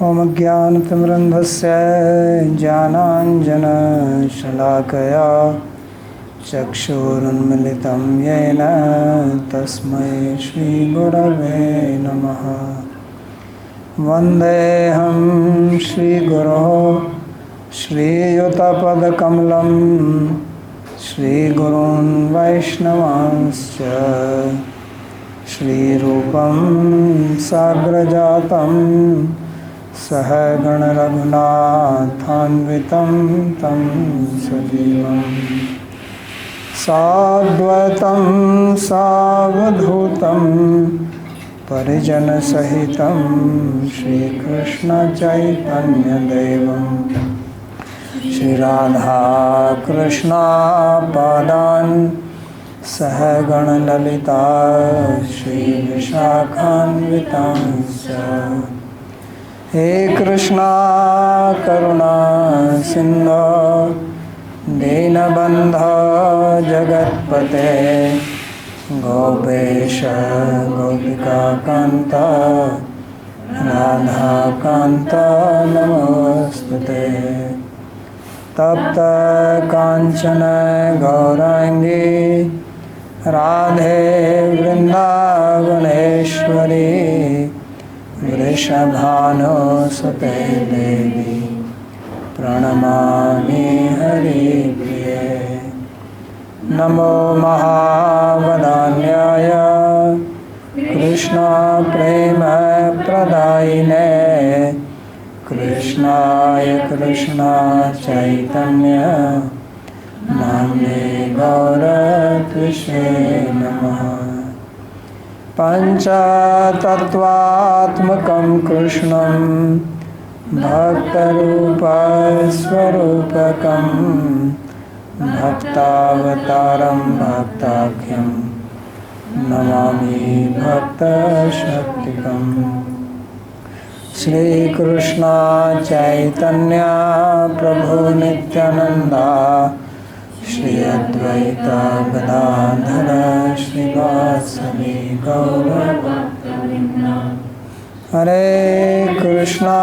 ओमज्ञानतिमिरन्धस्य ज्ञानाञ्जनशलाकया चक्षुरुन्मिलितं येन तस्मै श्रीगुरवे नमः। वन्देऽहं श्रीगुरोः श्रीयुतपदकमलं श्रीगुरून् वैष्णवांश्च श्रीरूपं साग्रजातं सहगणरघुनाथान्वितं तं सजीवं साद्वैतं सावधूतं परिजनसहितं श्रीकृष्णचैतन्यदेवं श्रीराधाकृष्णपादान् सहगणललिता श्रीविशाखान्वितांश्च। हे कृष्णा करुणा सिन्धो दीनबन्धो जगत्पते गोपेश गोपिकान्त राधाकान्त नमोस्तुते। तप्त कांचन गौरांगी राधे वृंदावनेश्वरी वृषभानुसुते देवी प्रणमामि हरिप्रिये। नमो महावदान्याय कृष्ण प्रेम प्रदायिने कृष्णाय कृष्ण चैतन्य नाम्ने गौरत्विषे नमः। पञ्चतत्त्वात्मकं कृष्णं भक्तरूपस्वरूपकं भक्तावतारं भक्ताख्यं नमामि भक्तशक्तिकम्। श्री कृष्ण चैतन्य प्रभु नित्यानंदा श्री अद्वैत गदाधर श्रीवासवी गौर भक्तवृंद। हरे कृष्णा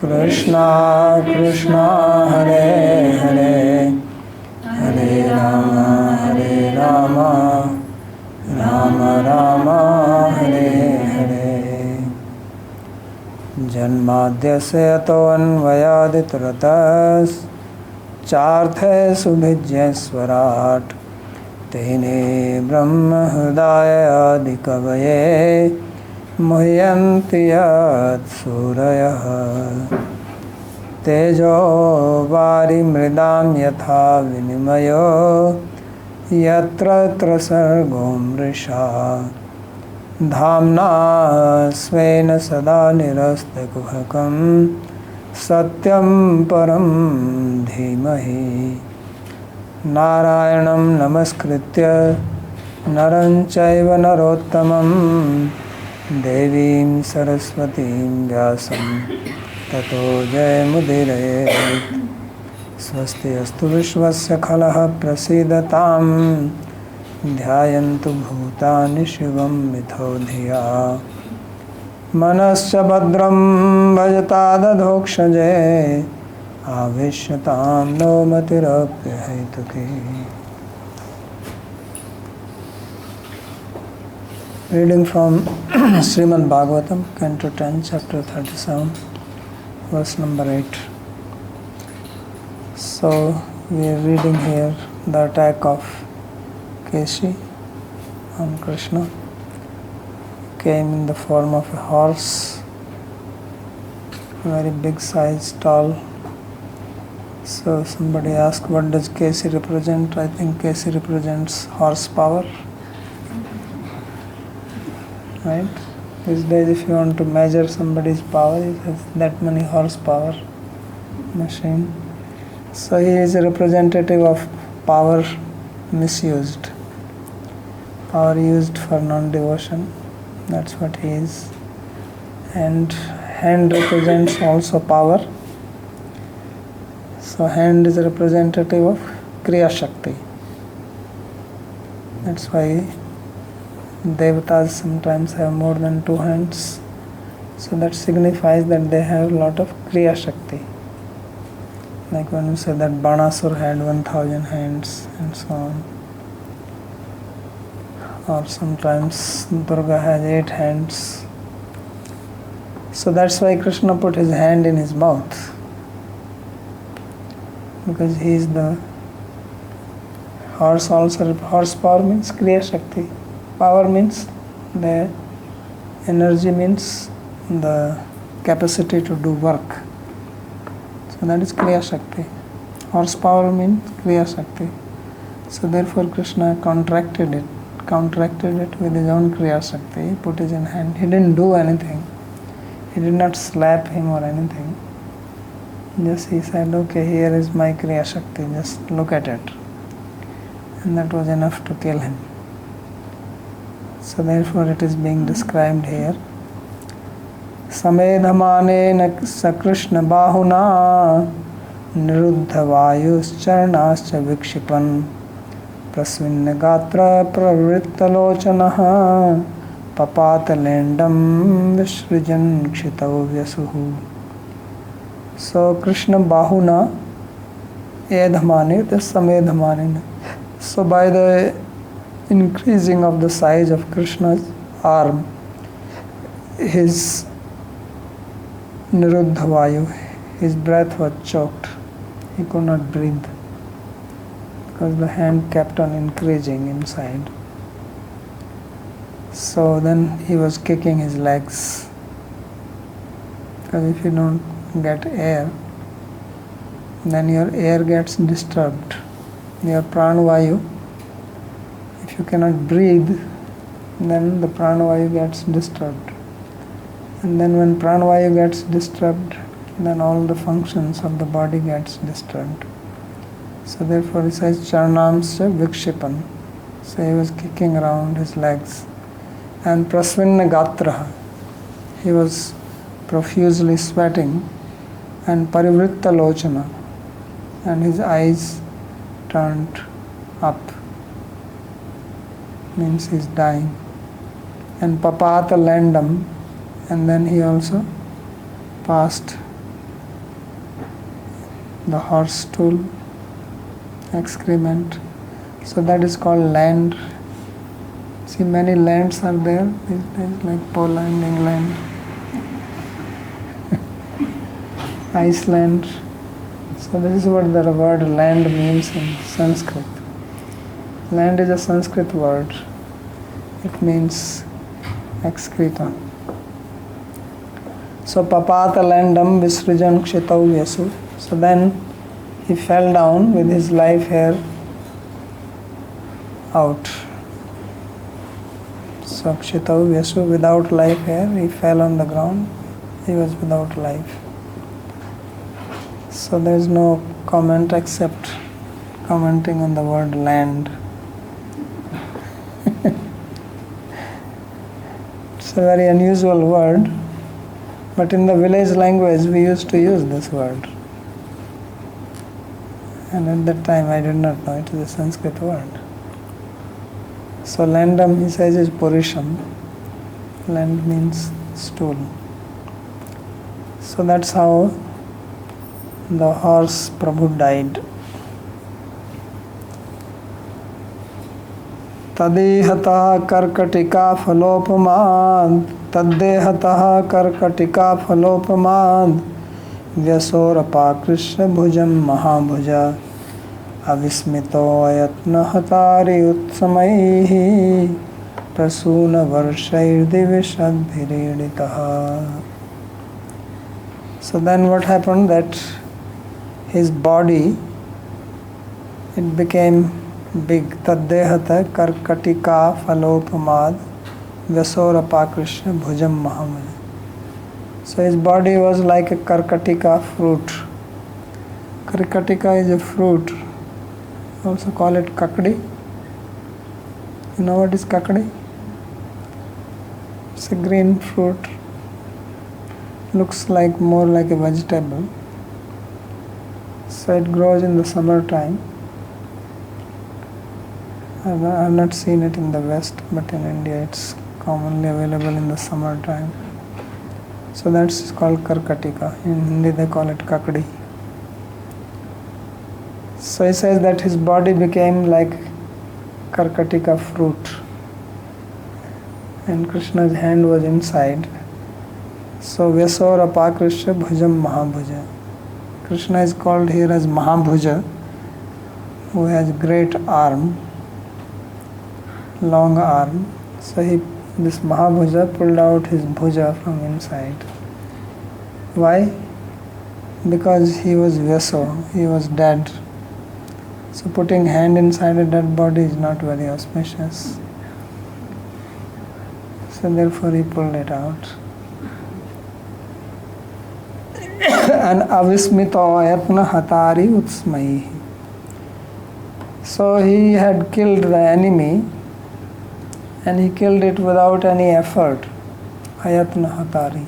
कृष्णा कृष्णा हरे हरे हरे राम राम राम हरे हरे। जन्माद्यस्य यतोऽन्वयादितरतश्चार्थे सुभिज्ञस्वराट् तेने ब्रह्महृदायादिकवये मुह्यन्ति यत्सूरयः। तेजो वारिमृदां यथा विनिमयो यत्र त्रिसर्गो मृषा धाम्ना स्वेन सदा निरस्तकुहकं सत्यं परं धीमहि। नारायणं नमस्कृत्य नरं चैव नरोत्तमं देवीं सरस्वतीं व्यासं ततो जयमुदीरयेत्। स्वस्ति अस्तु विश्वस्य खलः प्रसीदतां ध्यायन्तु भूतानि शिवं मिथो धिया। मनश्च भद्रं भजतादधोक्षजे आविश्यतां no मतिरप्यहैतुकी। Reading from Śrīmad-Bhāgavatam, Canto 10, Chapter 37, verse number 8. So we are reading here the attack of Keshi on Krishna. Came in the form of a horse, very big size, tall. So somebody asked, what does Keshi represent? I think Keshi represents horsepower. Right? These days if you want to measure somebody's power, it has that many horsepower machine. So he is a representative of power misused, power used for non-devotion. That's what he is. And hand represents also power. So hand is a representative of Kriya Shakti. That's why devatas sometimes have more than two hands. So that signifies that they have a lot of Kriya Shakti. Like when we say that Banasur had 1000 hands and so on. Or sometimes Durga has 8 hands. So that's why Krishna put his hand in his mouth. Because he is the horse also. Horsepower means Kriya Shakti. Power means the energy, means the capacity to do work. So that is Kriya Shakti. Horsepower means Kriya Shakti. So therefore Krishna contracted it with his own Kriya Shakti. He put his hand. He didn't do anything. He did not slap him or anything. Just he said, okay, here is my Kriya Shakti, just look at it. And that was enough to kill him. So therefore it is being described here. Samedhamane sa Krishna bahuna niruddha vayuscharnascha vikshipan prasvinna gatra pravrittalochanaha papatalendam visrijan kshitau vyasuhu. So Krishna bahuna edhamane, the samedhamane. So by the increasing of the size of Krishna's arm, his niruddha vayu, his breath was choked. He could not breathe because the hand kept on increasing inside. So then he was kicking his legs, because if you don't get air, then your air gets disturbed. Your pranavayu, if you cannot breathe, then the pranavayu gets disturbed. And then when pranavayu gets disturbed, then all the functions of the body gets disturbed. So therefore he says charnamsya vikshipan. So he was kicking around his legs. And prasvinna gatraha, he was profusely sweating. And parivritta lochana, and his eyes turned up, means he's dying. And papata landam, and then he also passed the horse stool, excrement. So that is called land. See, many lands are there these days, like Poland, England, Iceland. So this is what the word land means in Sanskrit. Land is a Sanskrit word. It means excreta. So papata landam visrijan kshitau vyasu. So then he fell down with his life hair out. So kshitau vyasu, without life hair, he fell on the ground. He was without life. So there is no comment except commenting on the word land. It's a very unusual word, but in the village language we used to use this word. And at that time I did not know it is a Sanskrit word. So landam, he says, is purisham. Land means stool. So that's how the horse Prabhu died. Tadehataha karkatika phalopamad, taddehataha karkatika phalopamad, vyasorapa krishna bhujam mahabhuja, avismito ayatna hatari utsamaihi, prasuna varshair divishadhiriditaha. So then what happened, that his body, it became big. Taddehata karkatika phalopamad vyasorapa krishna bhujam mahamaya. So his body was like a karkatika fruit. Karkatika is a fruit. Also call it kakdi. You know what is kakdi? It's a green fruit. Looks like more like a vegetable. So it grows in the summertime. I have not seen it in the West, but in India it's commonly available in the summertime. So that's called Karkatika. In Hindi they call it Kakdi. So he says that his body became like Karkatika fruit, and Krishna's hand was inside. So Vyasora Pakrishya Bhujam Mahabhuja. Krishna is called here as Mahabhuja, who has great arm, long arm. So this Mahabhuja pulled out his bhuja from inside. Why? Because he was Vyaso, he was dead. So putting hand inside a dead body is not very auspicious. So therefore he pulled it out. And avismito ayatna hatari utsmayi. So he had killed the enemy, and he killed it without any effort. Ayatna hatari.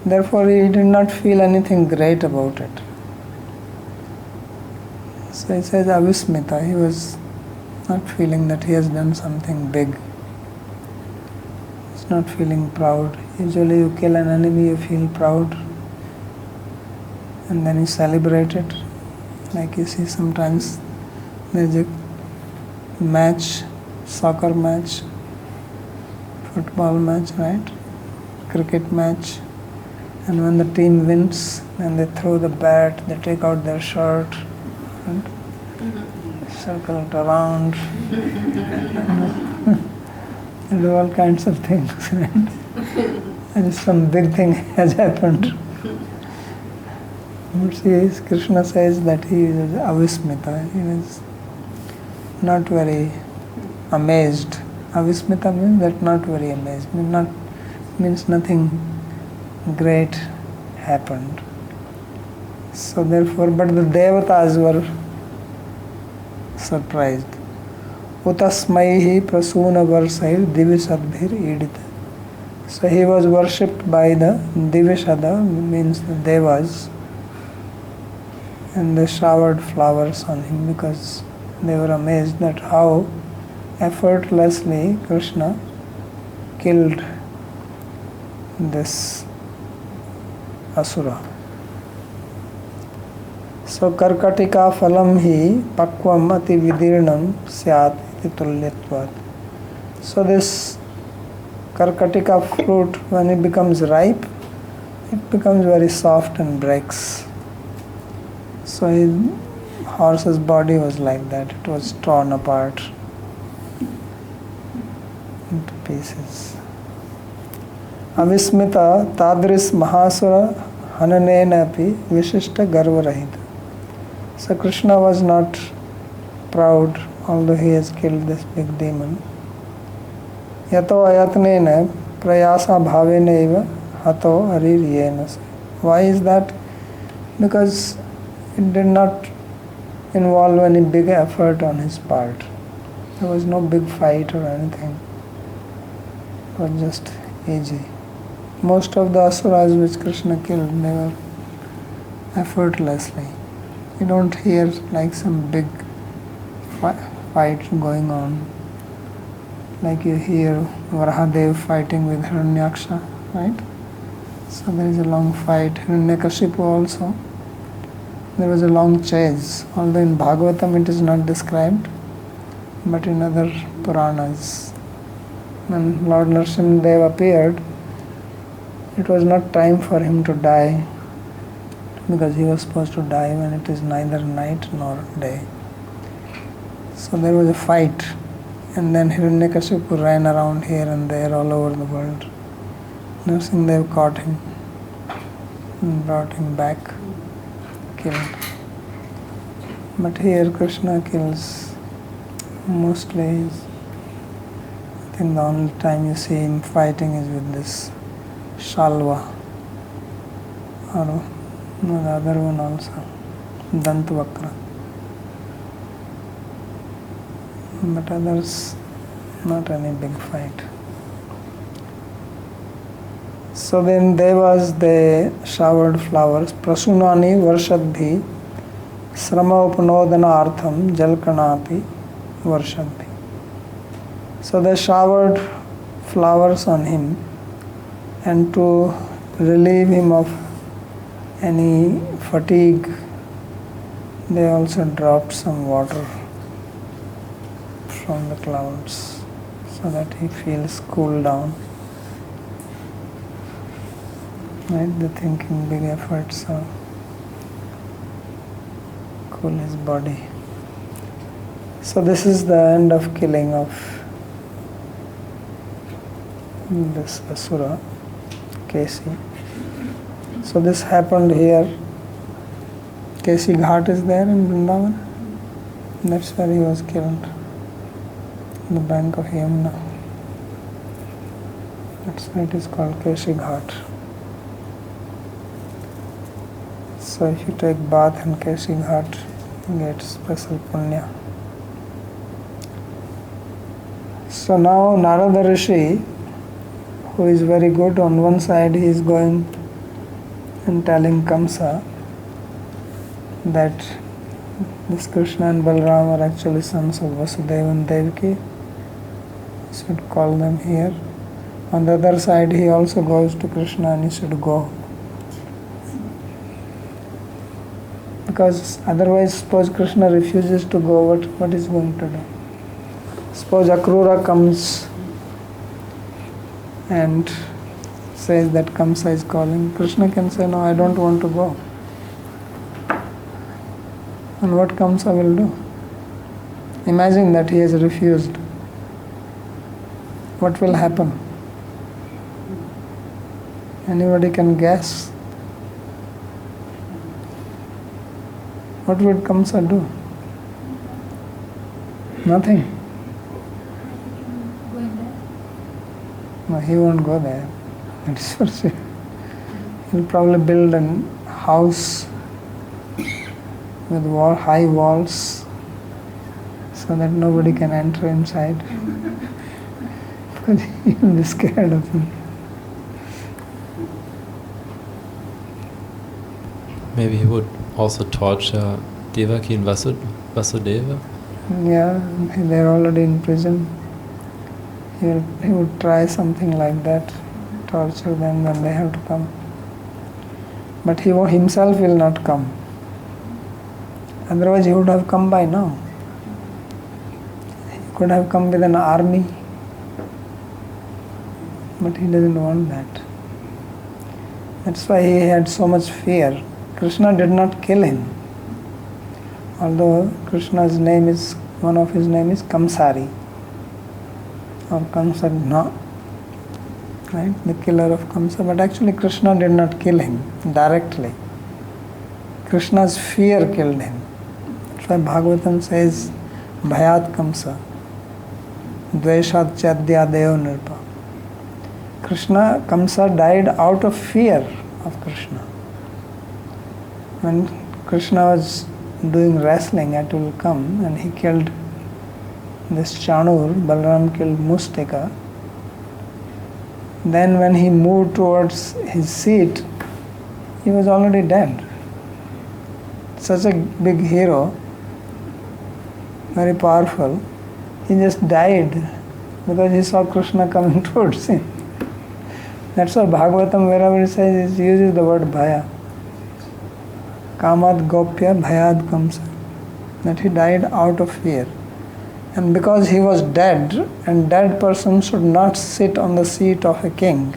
Therefore he did not feel anything great about it. So he says avismita. He was not feeling that he has done something big. He's not feeling proud. Usually you kill an enemy, you feel proud, and then you celebrate it. Like you see sometimes there's a match, soccer match, football match, right? Cricket match. And when the team wins, then they throw the bat, they take out their shirt, and circle it around. They do all kinds of things, right? And some big thing has happened. But see, Krishna says that he is avismita. He was not very amazed. Avismita means that not very amazed. Means nothing great happened. So therefore, but the devatas were surprised. Utasmaihi prasuna varsair divisadbhir idita. So he was worshipped by the Divishada, means the devas, and they showered flowers on him because they were amazed that how effortlessly Krishna killed this asura. So Karkatika phalam hi pakvam ati vidirnam syat iti tulyatvat. So this Karkatika fruit, when it becomes ripe, it becomes very soft and breaks. So his horse's body was like that. It was torn apart into pieces. Avismita tadris mahasura hananena api vishishta garvarahita. So Krishna was not proud, although he has killed this big demon. Yato ayatnena prayasa bhavena eva hato haririyena. Why is that? Because it did not involve any big effort on his part. There was no big fight or anything. It was just easy. Most of the asuras which Krishna killed, they were effortlessly. You don't hear like some big fight going on. Like you hear Varahadev fighting with Hiranyaksha, right? So there is a long fight. Hiranyakashipu also. There was a long chase. Although in Bhāgavatam it is not described, but in other Puranas. When Lord Narasimha appeared, it was not time for him to die, because he was supposed to die when it is neither night nor day. So there was a fight, and then Hiranyakashipu ran around here and there all over the world. Narasimha caught him and brought him back, killed. But here Krishna kills mostly. I think the only time you see him fighting is with this Shalva, or the other one also, Dantavakra. But others, not any big fight. So then they showered flowers. Prasunani varshadbhi srama upanodana artham jalkanapi varshadbhi. So they showered flowers on him And to relieve him of any fatigue, they also dropped some water from the clouds so that he feels cooled down. Right? They're thinking big efforts to cool his body. So this is the end of killing of this Asura, Kesi. So this happened here. Kesi Ghat is there in Vrindavan. That's where he was killed, on the bank of Yamuna. That's why it is called Kesi Ghat. So if you take bath in Kesi Ghat, you get special punya. So now Narada Rishi, who is very good, on one side he is going and telling Kamsa that this Krishna and Balram are actually sons of Vasudeva and Devaki. You should call them here. On the other side he also goes to Krishna and he should go. Because otherwise, suppose Krishna refuses to go, what is going to do? Suppose Akrura comes and says that Kamsa is calling. Krishna can say, no, I don't want to go. And what Kamsa will do? Imagine that he has refused. What will happen? Anybody can guess? What would Kamsa do? Nothing. No, he won't go there. That's for sure. He'll probably build a house with high walls so that nobody can enter inside. Because he will be scared of him. Maybe he would also torture Devaki and Vasudeva? Yeah, they're already in prison. He would try something like that, torture them when they have to come. But he himself will not come. Otherwise he would have come by now. He could have come with an army. But he doesn't want that. That's why he had so much fear. Krishna did not kill him. Although Krishna's name is, one of his name is Kamsari. Or Kamsagna. Right? The killer of Kamsa. But actually Krishna did not kill him directly. Krishna's fear killed him. That's why Bhāgavatam says, Bhayat Kamsa. Dveshat Chadya Deo Nirpa. Kamsa died out of fear of Krishna. When Krishna was doing wrestling, it will come, and he killed this Chanur, Balaram killed Mustika. Then when he moved towards his seat, he was already dead. Such a big hero, very powerful, he just died because he saw Krishna coming towards him. That's why Bhāgavatam, wherever it says, it uses the word Bhaya. Kamad Gopya Bhayad Kamsa. That he died out of fear. And because he was dead, and dead person should not sit on the seat of a king,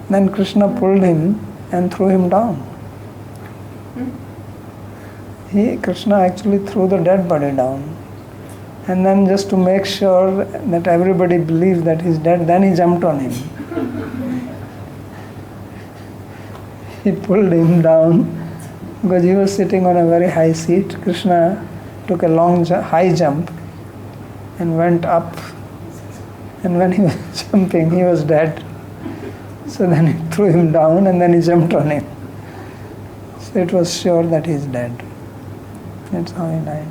then Krishna pulled him and threw him down. Krishna actually threw the dead body down. And then just to make sure that everybody believes that he's dead, then he jumped on him. He pulled him down because he was sitting on a very high seat. Krishna took a high jump and went up. And when he was jumping, he was dead. So then he threw him down and then he jumped on him. So it was sure that he's dead. That's how he died.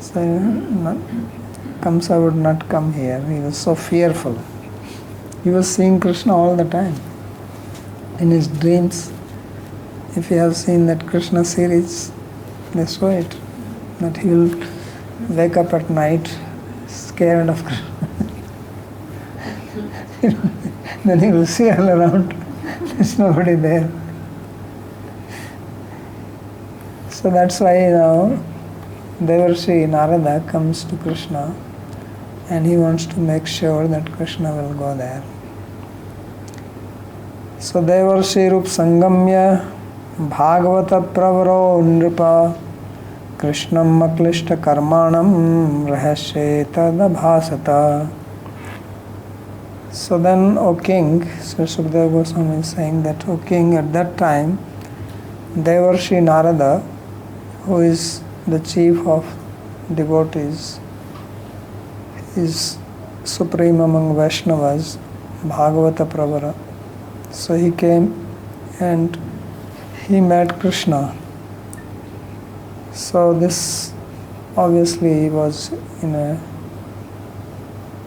So Kamsa would not come here. He was so fearful. He was seeing Krishna all the time. In his dreams, if you have seen that Krishna series, they show it. That he will wake up at night scared of Krishna. Then he will see all around. There's nobody there. So that's why now Devarshi Narada comes to Krishna and he wants to make sure that Krishna will go there. So Devarshi Rup Sangamya Bhāgavata Pravaro Nripa Krishnam Aklishta Karmanam Rahasye Tadabhasata. So then, O king, Sri Sukadeva Goswami is saying that, O king, at that time, Devarshi Narada, who is the chief of devotees, is supreme among Vaishnavas, Bhāgavata Pravara. So he came and he met Krishna. So this obviously was in a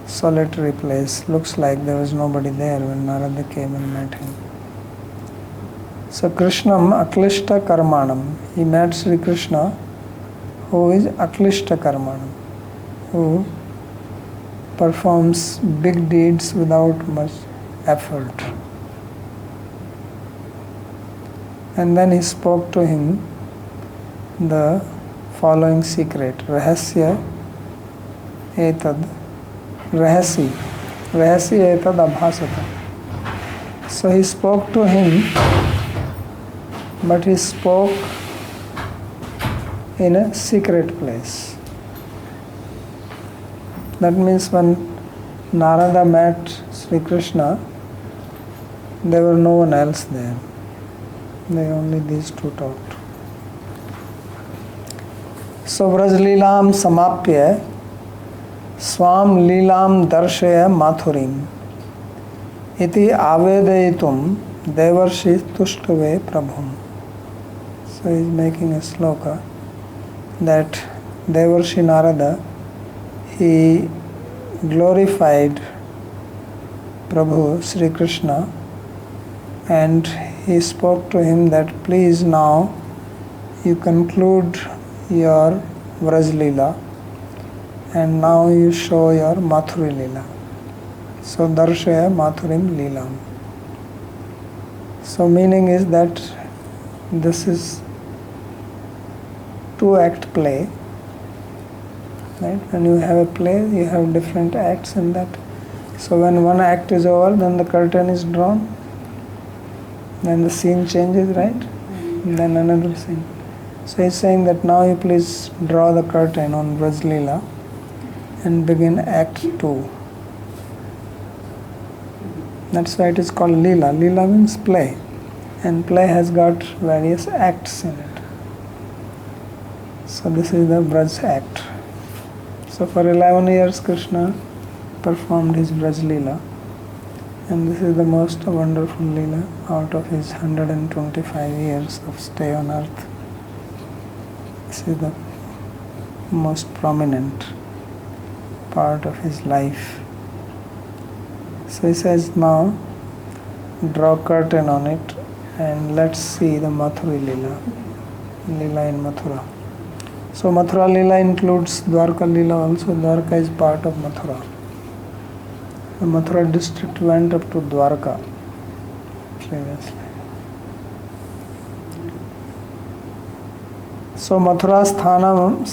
solitary place. Looks like there was nobody there when Narada came and met him. So Krishnam Aklishta Karmanam. He met Sri Krishna, who is Aklishta Karmanam, who performs big deeds without much effort. And then he spoke to him the following secret. Rahasya etad rahasi etad abhasata. So he spoke to him, but he spoke in a secret place. That means when Narada met Sri Krishna, there were no one else there. They only these two talked. So Vraj-līlām samapya swam līlām darshaya mathurim iti avedayitum devarshi tushtave prabhum. So he is making a sloka that Devarshi Narada, he glorified Prabhu Sri Krishna and he spoke to him that please now you conclude your Vraj-līlā and now you show your Mathuri-līlā. So Darshaya Mathurim Līlām. So meaning is that this is two-act play. Right? When you have a play, you have different acts in that. So when one act is over, then the curtain is drawn. Then the scene changes, right? And then another scene. So he's saying that now you please draw the curtain on Vraj-līlā and begin Act 2. That's why it is called Līlā. Līlā means play. And play has got various acts in it. So this is the Vraj act. So for 11 years Krishna performed his Vraj-līlā. And this is the most wonderful Līlā out of his 125 years of stay on earth. This is the most prominent part of his life. So he says now, draw curtain on it and let's see the Mathuri-līlā, Līlā in Mathura. So Mathura-līlā includes Dwarka-līlā also. Dwarka is part of Mathura. The Mathura district went up to Dwarka previously. So Mathura sthanam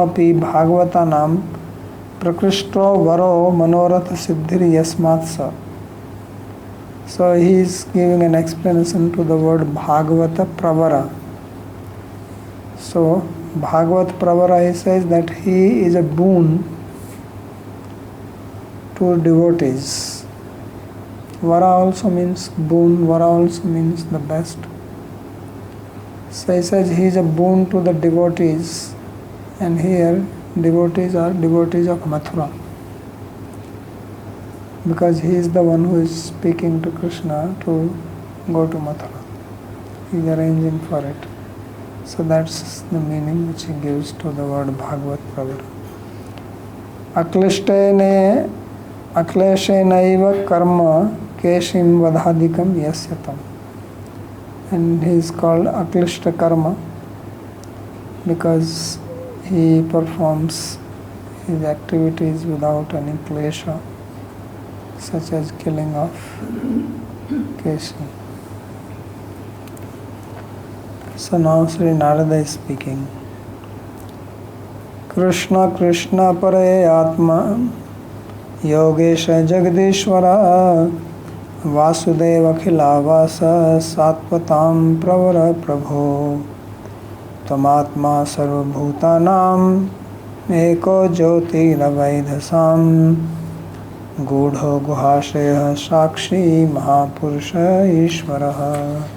api Bhāgavatanam prakrishto varo manoratha siddhir yasmatsa. So he is giving an explanation to the word Bhāgavata Pravara. So Bhāgavata Pravara, he says that he is a boon to devotees. Vara also means boon, Vara also means the best. So he says he is a boon to the devotees, and here devotees are devotees of Mathura, because he is the one who is speaking to Krishna to go to Mathura. He is arranging for it. So that's the meaning which he gives to the word Bhagavat Pravara. Akleshenaiva karma keshim vadhadikam yasyatam. And he is called Aklishta Karma because he performs his activities without any klesha, such as killing of Keshi. So now Sri Narada is speaking. Krishna Krishna Pare Atma Yogesha Jagadishwara Vasudeva Khilavasa Satvatam Pravara Prabho Tamatma Sarvabhutanam Eko Jyoti Ravaidhasam Gudha Guhasheha Sakshi Mahapurusha Ishvaraha.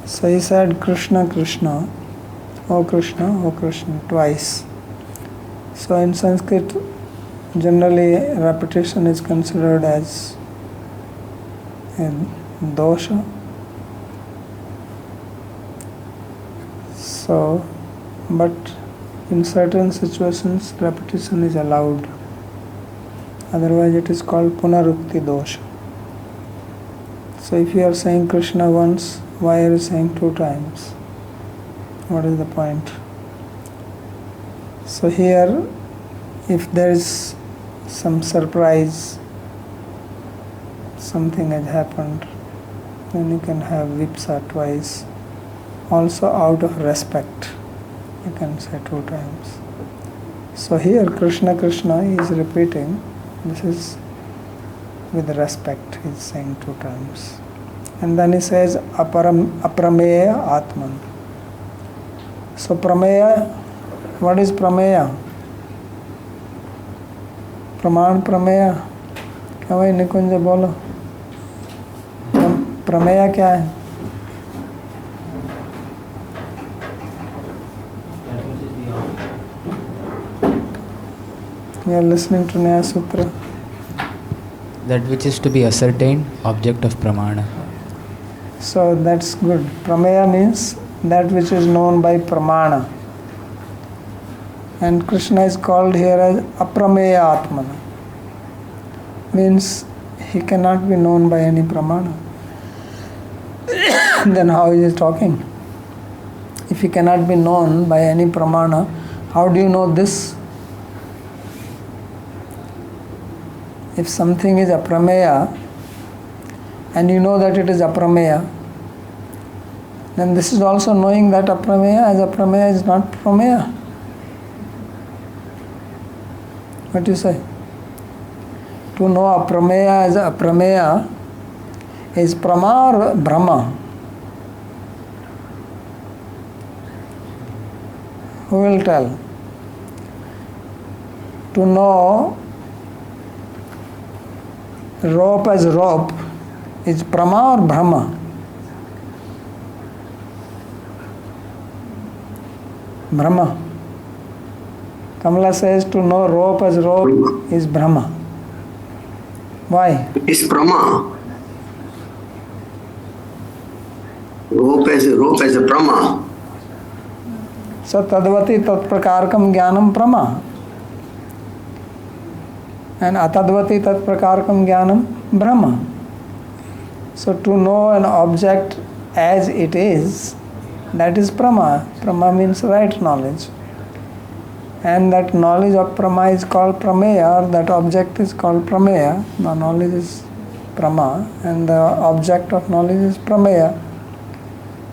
So he said Krishna Krishna, O Krishna, twice. So in Sanskrit, generally repetition is considered as a dosha. So, but in certain situations, repetition is allowed. Otherwise, it is called punarukti dosha. So if you are saying Krishna once, why are you saying 2 times? What is the point? So here, if there is some surprise, something has happened, then you can have vipsa twice. Also out of respect, you can say 2 times. So here Krishna Krishna is repeating, this is with respect, he is saying 2 times. And then he says aprameya atman. So prameya, what is prameya? Praman prameya. क्या भाई निकुंज बोलो, प्रमेय क्या है? You are listening to Nyaya Sutra. That which is to be ascertained, object of pramana. So that's good. Prameya means that which is known by pramana. And Krishna is called here as aprameya atmana. Means he cannot be known by any pramana. Then how is he talking? If he cannot be known by any pramana, how do you know this? If something is aprameya and you know that it is aprameya, then this is also knowing that aprameya as aprameya is not prameya. What do you say? To know aprameya as aprameya is prama or brahma? Who will tell? To know rope as rope is prama or brahma? Brahma. Kamala says to know rope as rope is Brahma. Why? It's Brahma. Rope as a Brahma. So tadvati tatprakarkam jnanam Brahma. And atadvati tatprakarkam jnanam Brahma. So to know an object as it is, that is Prama. Prama means right knowledge. And that knowledge of Prama is called Prameya, or that object is called Prameya. The knowledge is Prama and the object of knowledge is Prameya.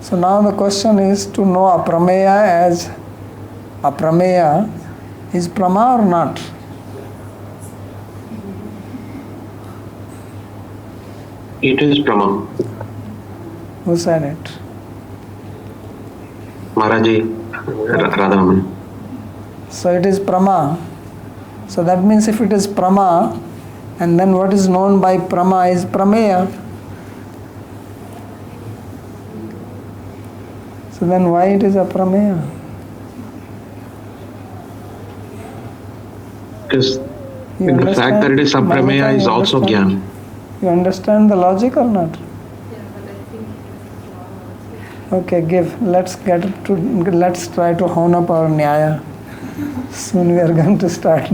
So now the question is to know Aprameya as Aprameya, is Prama or not? It is Brahma. Who said it? Maharaji, Radharaman. So it is Prama. So that means if it is Prama, and then what is known by Prama is Prameya. So then why it is Aprameya? Because the fact that it is Aprameya is also Gyan. You understand the logic or not? Okay, let's try to hone up our Nyaya. Soon we are going to start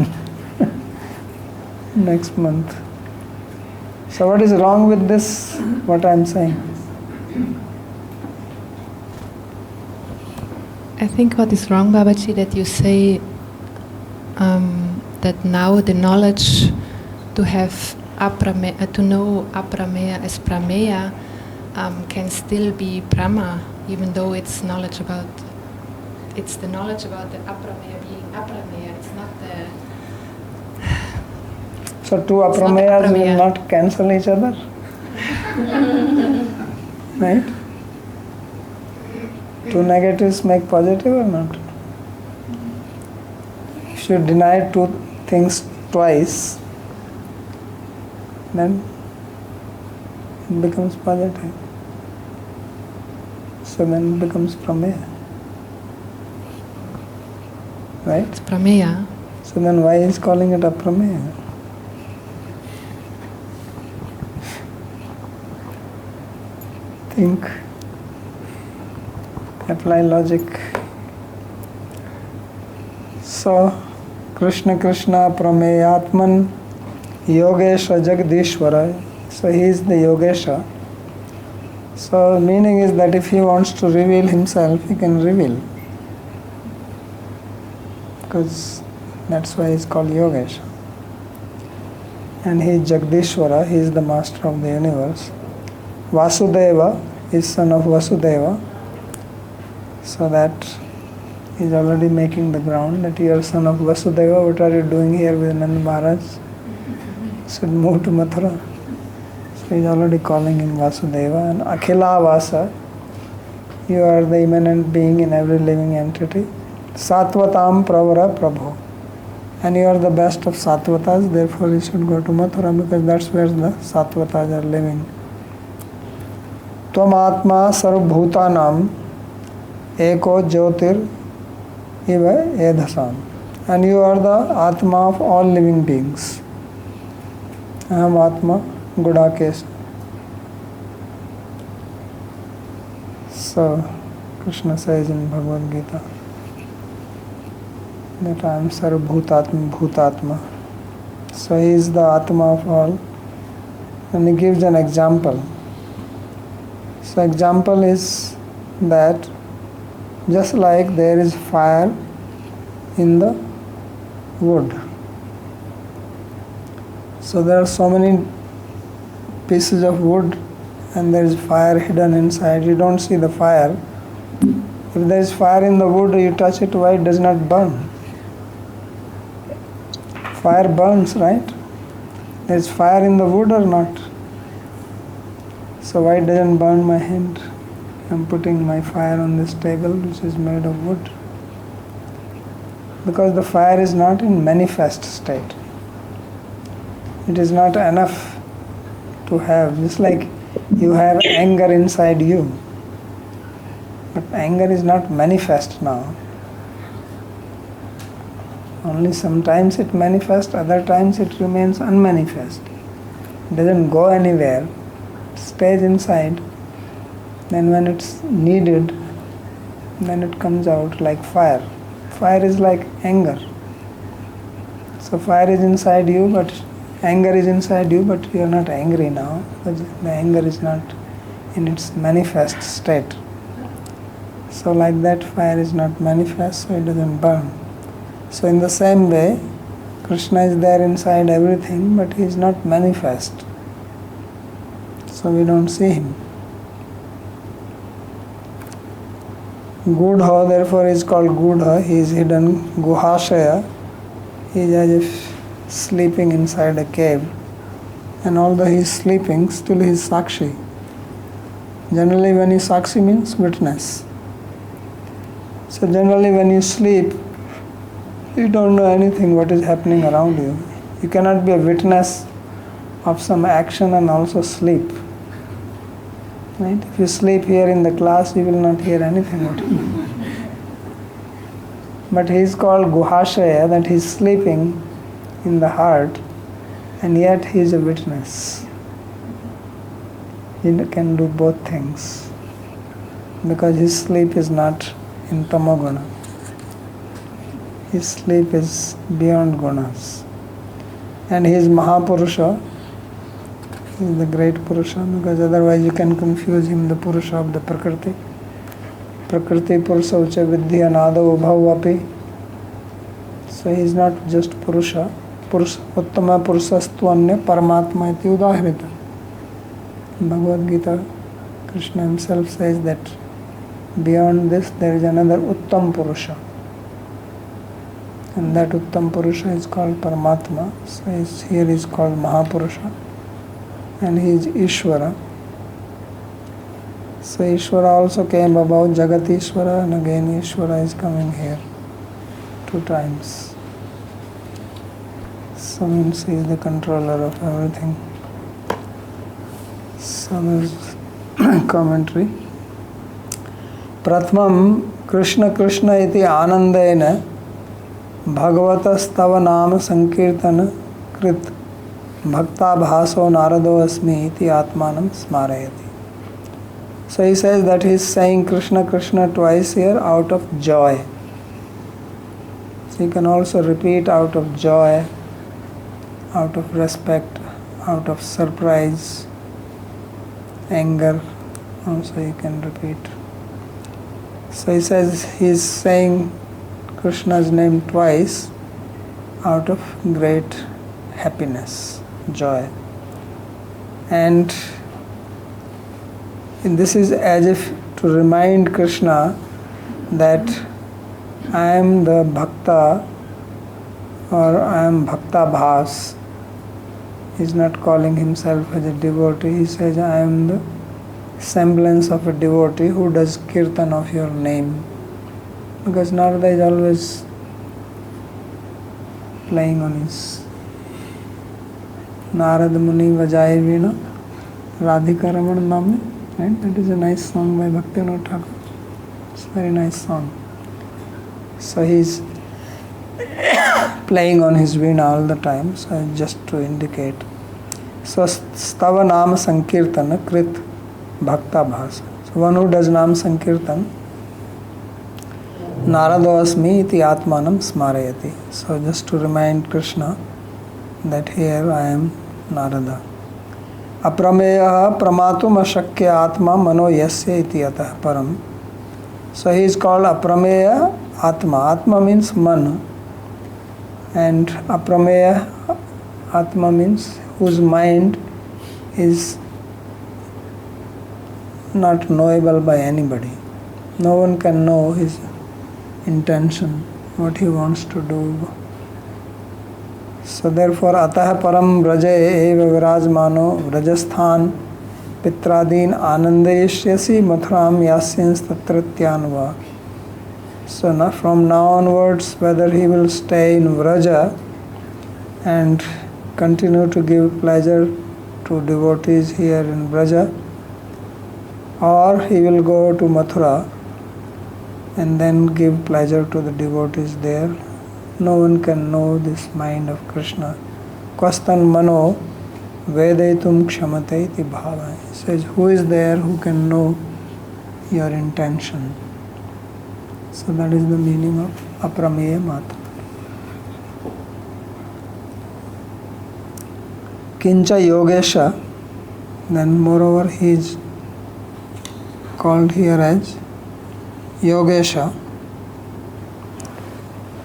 next month. So what is wrong with this, what I am saying? I think what is wrong, Babaji, that you say that now the knowledge to have to know aprameya as prameya can still be Brahma, even though it's the knowledge about the aprameya being aprameya. It's not the. So two aprameyas will not cancel each other, right? Two negatives make positive or not? If you deny two things twice, then it becomes positive. So then it becomes prameya. Right? It's prameya. So then why is calling it aprameya? Think. Apply logic. So, Krishna Krishna Prameyatman Yogesha Jagadishwara. So he is the Yogesha. So meaning is that if he wants to reveal himself, he can reveal. Because that's why he is called Yogesha. And he is Jagadishwara, he is the master of the universe. Vasudeva is son of Vasudeva. So that he is already making the ground that you are son of Vasudeva. What are you doing here with Nanda Maharaj? Should move to Mathura. So he is already calling him Vasudeva. And Akhila Vasa, you are the immanent being in every living entity. Satvatam Pravara Prabhu. And you are the best of Satvatas, therefore you should go to Mathura because that's where the Satvatas are living. Tvam Atma Sarvabhutanam Eko Jyotir Iva Edhasam. And you are the Atma of all living beings. Aham Atma Gudakesa. So, Krishna says in Bhagavad Gita that I am Sarvabhutatma Bhutatma. So he is the Atma of all. And he gives an example. So example is that just like there is fire in the wood. So there are so many pieces of wood and there is fire hidden inside. You don't see the fire. If there is fire in the wood, you touch it, why it does not burn? Fire burns, right? There is fire in the wood or not? So why it doesn't burn my hand? I'm putting my fire on this table which is made of wood. Because the fire is not in manifest state. It is not enough to have. Just like you have anger inside you. But anger is not manifest now. Only sometimes it manifests, other times it remains unmanifest. It doesn't go anywhere. It stays inside. Then when it's needed, then it comes out like fire. Fire is like anger. So fire is inside you, but anger is inside you, but you are not angry now. Because the anger is not in its manifest state. So like that, fire is not manifest, so it doesn't burn. So in the same way, Krishna is there inside everything, but he is not manifest. So we don't see him. Gudha, therefore, is called Gudha. He is hidden. Guhashaya. He is as if sleeping inside a cave. And although he is sleeping, still he is Sakshi. Generally, when you Sakshi means witness. So generally, when you sleep, you don't know anything what is happening around you. You cannot be a witness of some action and also sleep. Right? If you sleep here in the class, you will not hear anything. But he is called Guhashaya, that he is sleeping in the heart, and yet he is a witness. He can do both things because his sleep is not in Tamoguna. His sleep is beyond gunas. And he is Mahapurusha. He is the great Purusha, because otherwise you can confuse him, the Purusha of the Prakriti. Prakriti Purusha Ucha Vidhi Anada Ubhavapi. So he is not just Purusha. uttama purusastvannya paramatma iti udahrita. In Bhagavad Gita, Krishna himself says that beyond this there is another Uttam Purusha. And that Uttam Purusha is called Paramatma. So here is called Mahapurusha. And he is Ishvara. So Ishvara also came about Jagat Ishvara, and again Ishvara is coming here 2 times. So means he is the controller of everything. So there is commentary. Pratmam Krishna Krishna iti anandena Bhāgavata stava nama sankirtana krit bhakta bhaso narado asmi iti atmanam smarayati. So he says that he is saying Krishna Krishna twice here out of joy. So you can also repeat out of joy, out of respect, out of surprise, anger, also you can repeat. So he says he is saying Krishna's name twice out of great happiness, joy. And this is as if to remind Krishna that I am the Bhakta, or I am Bhakta Bhas. He is not calling himself as a devotee. He says I am the semblance of a devotee who does kirtan of your name. Because Narada is always playing on his Narad Muni Vajay Veena Radhika Raman Name. Right? That is a nice song by Bhaktivinoda Thakur. It's a very nice song. So he is playing on his veena all the time, so just to indicate. So Stava Nama Sankirtana Krit Bhakta Bhasa. So one who does Nam Sankirtan, Narado Asmi iti Atmanam Smarayati. So just to remind Krishna that here I am Narada. Aprameya pramatum ashakya atma mano yasya iti atah param. So he is called Aprameya Atma. Atma means man. And Aprameya Atma means whose mind is not knowable by anybody. No one can know his intention, what he wants to do. So therefore, atah param vraja eva virajmano vrajasthan pitradin anandayishyasi mathuram yasyans tatratyanva. So now, from now onwards, whether he will stay in Vraja and continue to give pleasure to devotees here in Vraja, or he will go to Mathura and then give pleasure to the devotees there. No one can know this mind of Krishna. Kwastan mano vedaitum kshamate iti bhava. He says, who is there who can know your intention? So that is the meaning of Aprameya Mata. Kincha Yogesha, then moreover he is called here as Yogesha.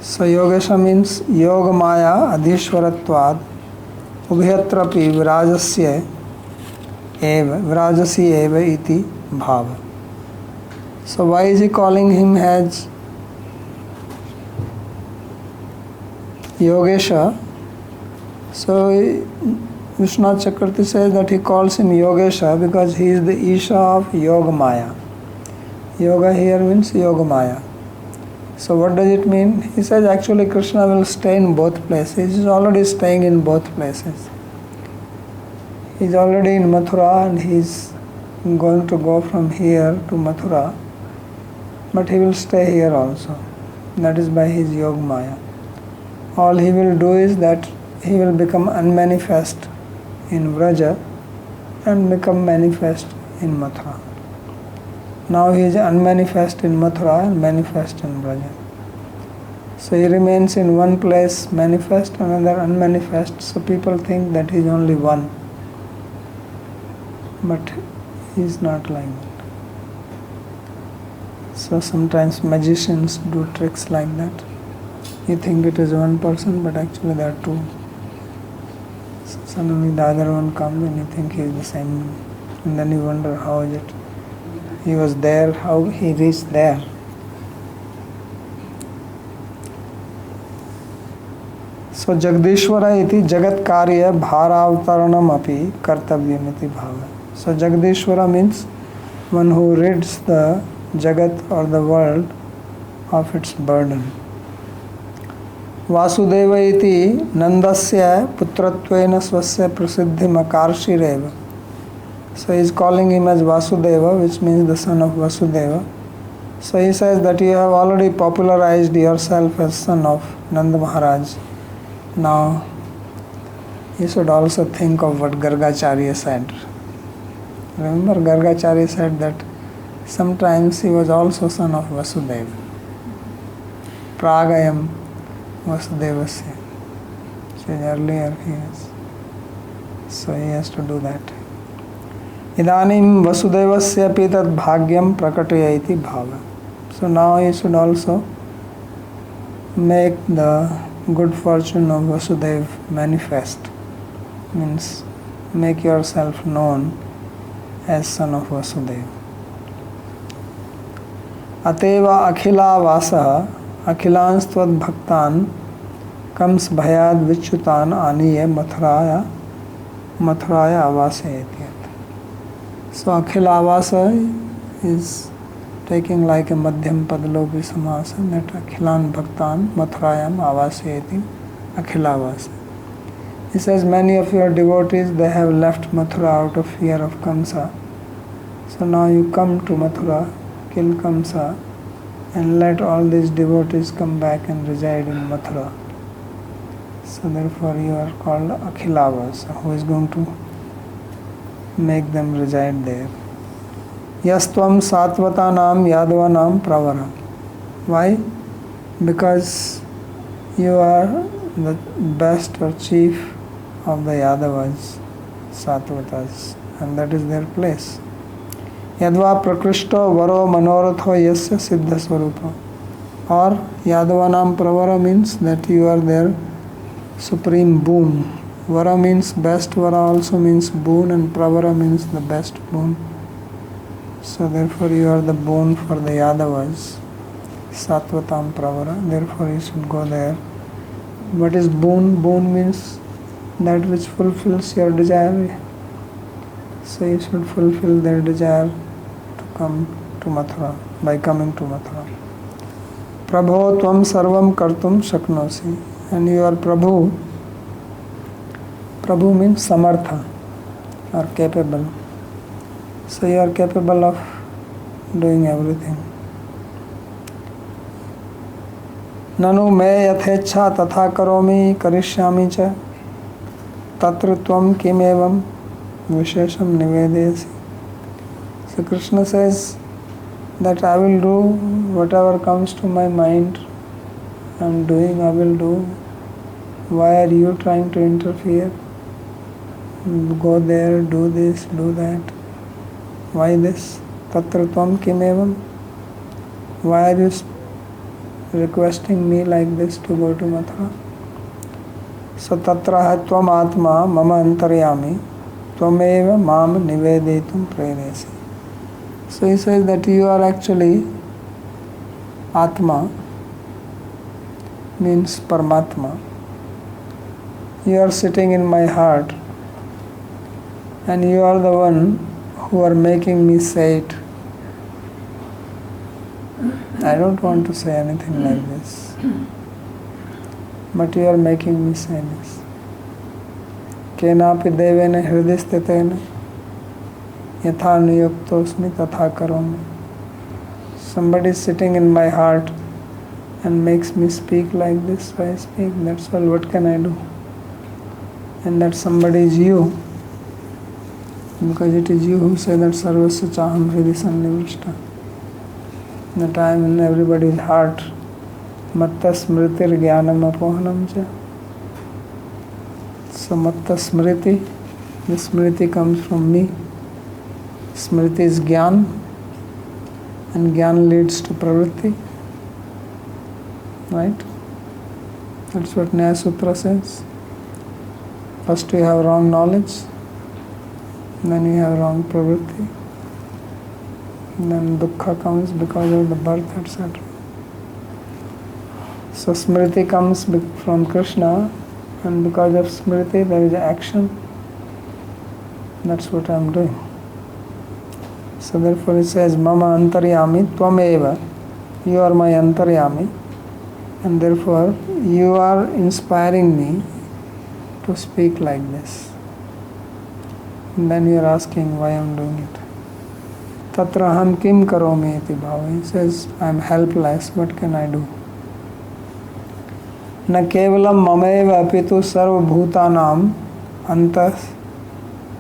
So Yogesha means Yoga Maya Adhishwaratvad Ubhyatrapi Virajasya Eva Virajasi Eva iti Bhava. So why is he calling him as Yogesha? So Vishwanath Chakravarti says that he calls him Yogesha because he is the Isha of Yoga Maya. Yoga here means Yoga Maya. So what does it mean? He says actually Krishna will stay in both places. He is already staying in both places. He is already in Mathura and he is going to go from here to Mathura. But he will stay here also. That is by his Yoga Maya. All he will do is that he will become unmanifest in Vraja and become manifest in Mathura. Now he is unmanifest in Mathura and manifest in Vraja. So he remains in one place manifest, another unmanifest. So people think that he is only one. But he is not like that. So sometimes magicians do tricks like that. You think it is one person, but actually there are two. So suddenly the other one comes and you think he is the same, and then you wonder how is it he was there, how he reached there. So Jagdishvara iti jagat karya bharavtaranam api kartavyam iti bhava. So Jagdishvara means one who rids the jagat or the world of its burden. Vasudeva iti nandasya putratvena swasya prasiddhim akarshirev. So he is calling him as Vasudeva, which means the son of Vasudeva. So he says that you have already popularized yourself as son of Nanda Maharaj. Now you should also think of what Gargacharya said. Remember, Gargacharya said that sometimes he was also son of Vasudeva. Pragayam Vasudevasya. So earlier he is. So he has to do that. Idanim Vasudevasya pitat bhagyam prakatayati bhava. So now you should also make the good fortune of Vasudeva manifest. Means make yourself known as son of Vasudeva. Ateva akhila vasaha akhilans tvad bhaktan kams bhayad vichutan aniye mathuraya avasayati. So akhila avasa is taking like a madhyam padalopi samasa, that akhilan bhaktan mathurayam avasayati akhila avasa. He says many of your devotees, they have left Mathura out of fear of Kamsa. So now you come to Mathura, kill Kamsa, and let all these devotees come back and reside in Mathura. So therefore you are called Akhilavas, who is going to make them reside there. Yastvam Satvatanam Yadavanam Pravara. Why? Because you are the best or chief of the Yadavas, Satvatas, and that is their place. Yadva Prakrishto Varo Manoratho Yasya Siddha Swarupa. Or Yadavanam Pravara means that you are their supreme boon. Vara means best, Vara also means boon, and Pravara means the best boon. So therefore you are the boon for the Yadavas, Satvatam Pravara, therefore you should go there. What is boon? Boon means that which fulfills your desire. So you should fulfill their desire to come to Mathura, by coming to Mathura. Prabho tvam sarvam kartum shaknosi. And you are Prabhu. Prabhu means samartha, or capable. So you are capable of doing everything. Nanu me yathecha tatha karomi karishyami cha tatra tvam kimevam vishesham nivedayasi. So Krishna says that I will do whatever comes to my mind. I am doing, I will do. Why are you trying to interfere? Go there, do this, do that. Why this? Tatra tvam kimevam. Why are you requesting me like this to go to Mathura? So tatra tvam atma mama antaryami tvameva mam nivedetum preresi. So he says that you are actually Atma, means Paramatma. You are sitting in my heart, and you are the one who are making me say it. I don't want to say anything like this, but you are making me say this. Kenapi devena hridisthitena yatha niyuktosmi tatha karomi. Somebody is sitting in my heart and makes me speak like this, so I speak. That's all. What can I do? And that somebody is you, because it is you who say that sarvasya chaham hridi sannivishta. That I am in everybody's heart. Matta smritir jnanam apohanam cha. So matta smriti, the smriti comes from me. Smriti is jnana, and jnana leads to pravritti. Right? That's what Nyaya Sutra says. First you have wrong knowledge, then you have wrong pravritti, then dukkha comes because of the birth, etc. So smriti comes from Krishna, and because of smriti there is action. That's what I am doing. So therefore it says, Mama antaryami tvameva. You are my antaryami, and therefore you are inspiring me to speak like this. And then you are asking why I am doing it. Tatra aham kim karomi iti bhava. He says, I am helpless, what can I do? Na kevalam mameva apitu sarva bhutanam antah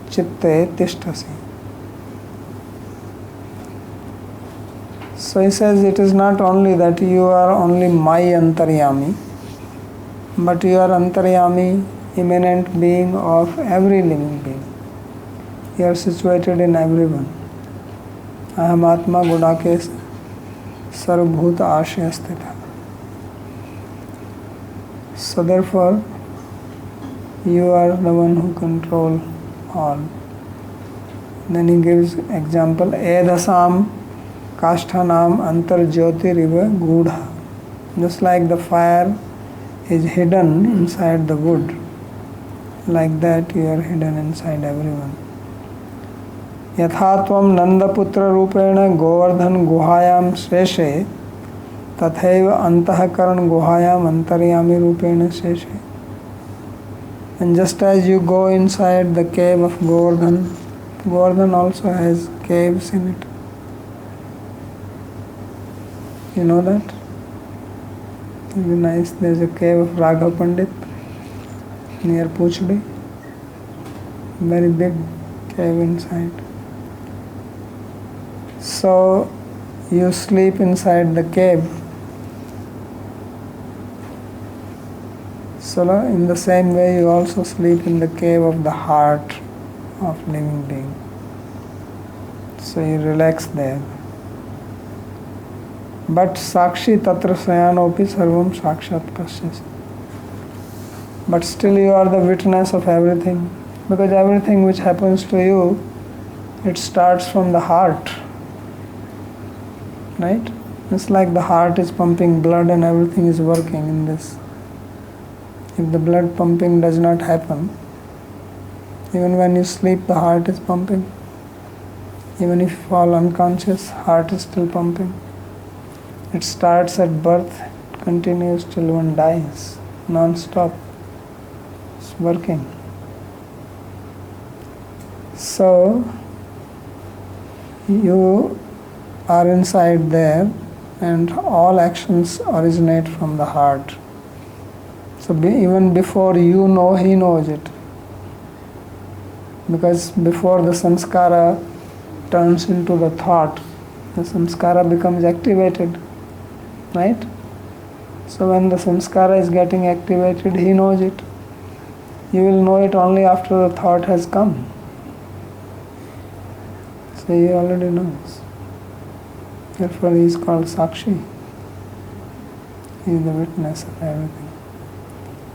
chitte tishtasi. So he says, it is not only that you are only my antaryami, but you are antaryami, immanent being of every living being. You are situated in everyone. Aham atma gudakes sarvabhuta ashaya sthita. So therefore, you are the one who control all. Then he gives example, edasam kashthanam antar jyotirva gudha. Just like the fire is hidden inside the wood, like that you are hidden inside everyone. Yathatvam nandaputra rupena govardhan guhayam sheshe tathaiva antahakaran guhayam antaryami rupena sheshe. And just as you go inside the cave of Govardhan, Govardhan also has caves in it. You know that? Very nice. There is a cave of Raghav Pandit near Puchdi. Very big cave inside. So you sleep inside the cave. So in the same way you also sleep in the cave of the heart of living being. So you relax there. But sakshi tatra sayanopi sarvam sakshat pashyasi. But still you are the witness of everything, because everything which happens to you, it starts from the heart. Right? It's like the heart is pumping blood and everything is working in this. If the blood pumping does not happen, even when you sleep, the heart is pumping. Even if you fall unconscious, heart is still pumping. It starts at birth, continues till one dies, non-stop. It's working. So, you are inside there, and all actions originate from the heart. So even before you know, he knows it. Because before the samskara turns into the thought, the samskara becomes activated. Right? So when the samskara is getting activated, he knows it. You will know it only after the thought has come. So he already knows. Therefore he is called Sakshi. He is the witness of everything.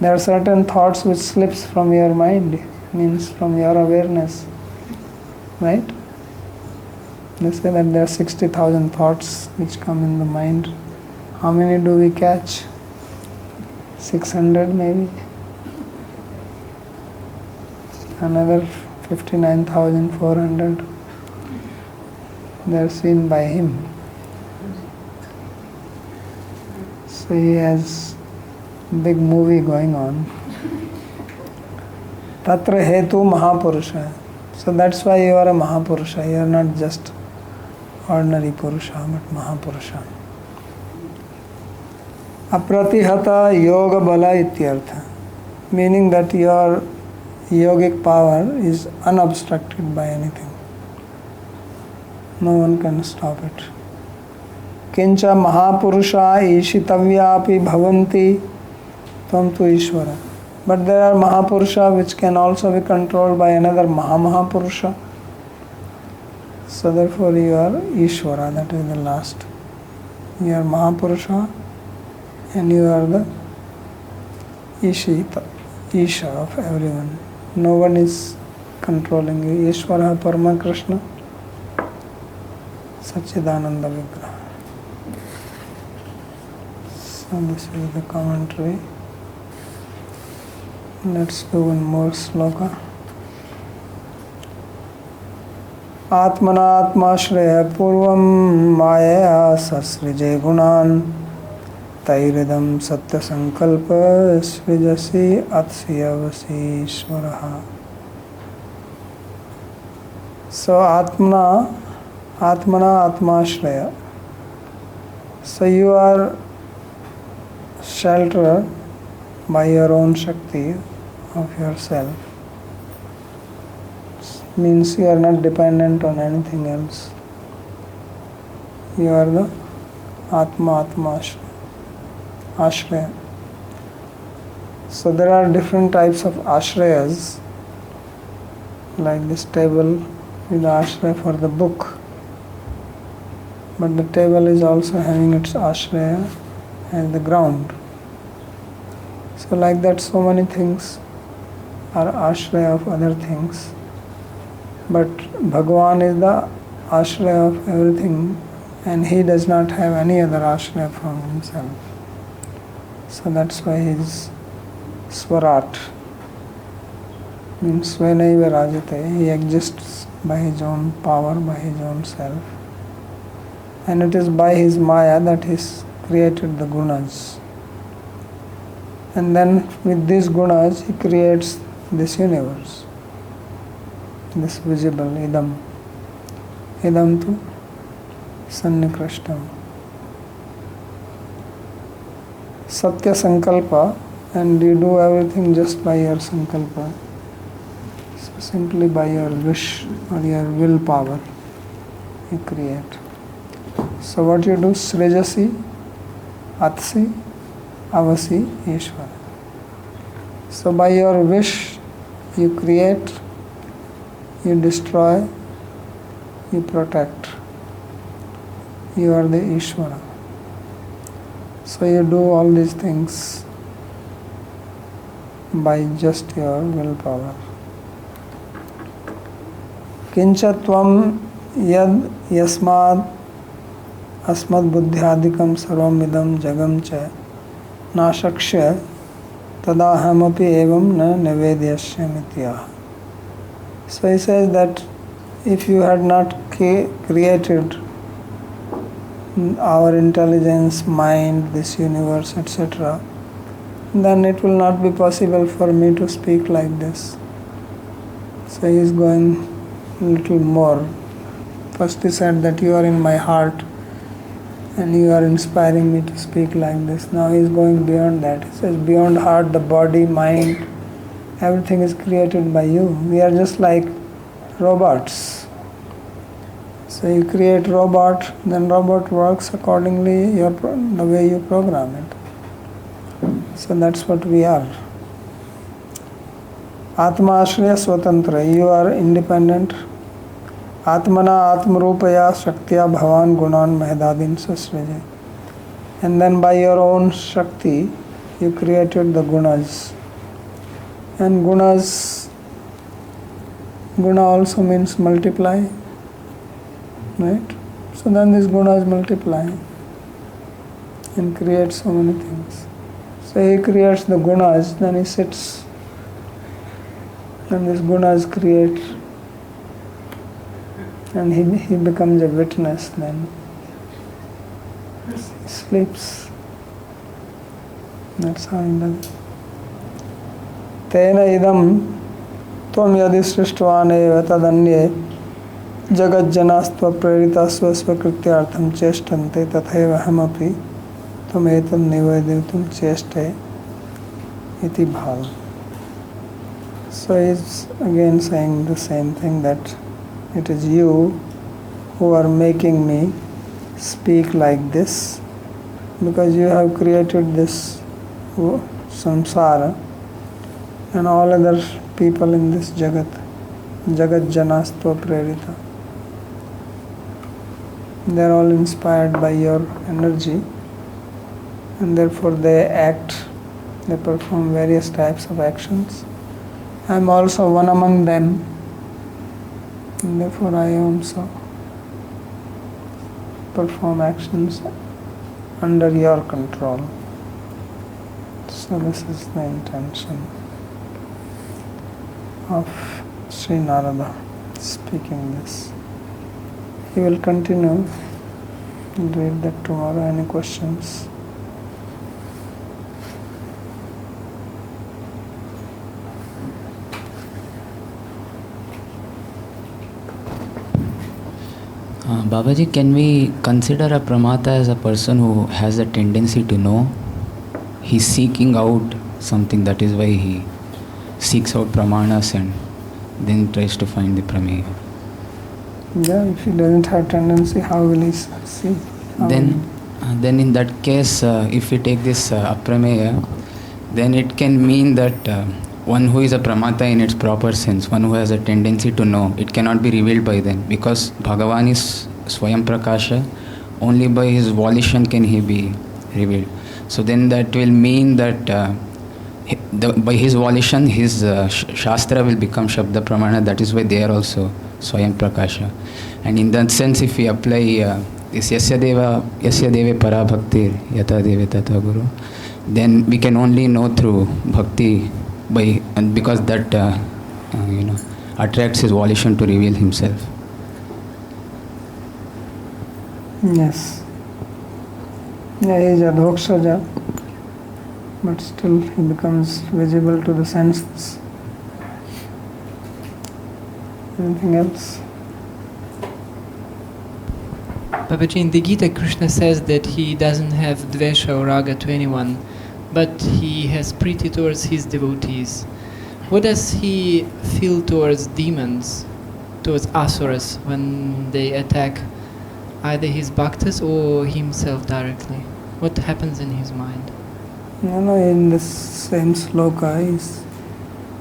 There are certain thoughts which slips from your mind, means from your awareness. Right? They say that there are 60,000 thoughts which come in the mind. How many do we catch? 600 maybe? Another 59,400. They are seen by him. So he has a big movie going on. Tatra hetu Mahapurusha. So that's why you are a Mahapurusha. You are not just ordinary Purusha, but Mahapurusha. Apratihata yoga bala ityartha. Meaning that your yogic power is unobstructed by anything. No one can stop it. Kincha Mahapurusha ishitavyapi bhavanti tvam tu Ishvara. But there are Mahapurusha which can also be controlled by another Mahamahapurusha. So therefore you are Ishvara, that is the last. You are Mahapurusha and you are the Isha of everyone. No one is controlling you. Ishvara Parama Krishna Sachidananda Vigraha. So this is the commentary. Let's do one more sloka. Atmanatmashraya purvam maya sasrije gunan tairidam satya sankalpa srijasi atsiyavasi ishvaraha. So atmana atmashraya. So you are sheltered by your own Shakti of yourself. Means you are not dependent on anything else. You are the Atma Ashraya. So there are different types of Ashrayas, like this table is the Ashraya for the book. But the table is also having its Ashraya as the ground. So like that, so many things are Ashraya of other things. But Bhagavan is the Ashraya of everything, and he does not have any other Ashraya from himself. So that's why he is Swarat. Means Svenaiva Rajate. He exists by his own power, by his own self. And it is by his Maya that he created the gunas. And then with these gunas he creates this universe. This visible idam tu sannikrishtam. Satya sankalpa, and you do everything just by your sankalpa. So simply by your wish or your willpower you create. So what you do? Srijasi, Atsi, Avasi, Ishvara. So by your wish you create, you destroy, you protect. You are the Ishvara. So you do all these things by just your willpower. Kincha tvam yad yasmad asmad buddhyadikam sarvamidam jagam cha nashakshya tadahamapi evam na nivedyashyamityah. So he says that if you had not created our intelligence, mind, this universe, etc., then it will not be possible for me to speak like this. So he is going a little more. First he said that you are in my heart and you are inspiring me to speak like this. Now he is going beyond that. He says beyond heart, the body, mind, everything is created by you. We are just like robots. So you create robot, then robot works accordingly the way you program it. So that's what we are. Atma Ashraya Swatantra. You are independent. Atmana Atmarupaya Shaktya Bhavan Gunan Mahedadin Sasraja. And then by your own Shakti, you created the gunas. And guna also means multiply, right? So then these gunas multiply and create so many things. So he creates the gunas, then he sits, and these gunas create, and he becomes a witness then. He sleeps. That's how he does it. Tena idam tvam yadi srishtvan eva tadanye jagat-janastva prerita svasvakrityartham cheshtante tatheva hamapi tvam etam nivedayutum cheshte iti bhava. So he is again saying the same thing, that it is you who are making me speak like this, because you have created this samsara and all other people in this jagat janastva prerita. They are all inspired by your energy, and therefore they perform various types of actions, I am also one among them, and therefore I also perform actions under your control. So this is the intention of Sri Narada speaking this. He will continue. We'll read that tomorrow. Any questions? Babaji, can we consider a pramata as a person who has a tendency to know? He's seeking out something, that is why he seeks out pramanas and then tries to find the prameya. Yeah, if he doesn't have tendency, how will he see? Then in that case, if we take this aprameya, then it can mean that one who is a pramata in its proper sense, one who has a tendency to know, it cannot be revealed by them, because Bhagavan is Swayam Prakasha, only by his volition can he be revealed. So then that will mean that by his volition, his Shastra will become Shabda Pramana, that is why they are also Swayam Prakasha. And in that sense, if we apply this Yasya Deve Para Bhaktir Yata Deve Tata Guru, then we can only know through bhakti, and because that attracts his volition to reveal himself. Yes. Yeah, he is Adhokshaja, but still he becomes visible to the senses. Anything else? Babaji, in the Gita, Krishna says that he doesn't have dvesha or raga to anyone, but he has priti towards his devotees. What does he feel towards demons, towards asuras, when they attack either his bhaktas or himself directly? What happens in his mind? No, in the same sloka,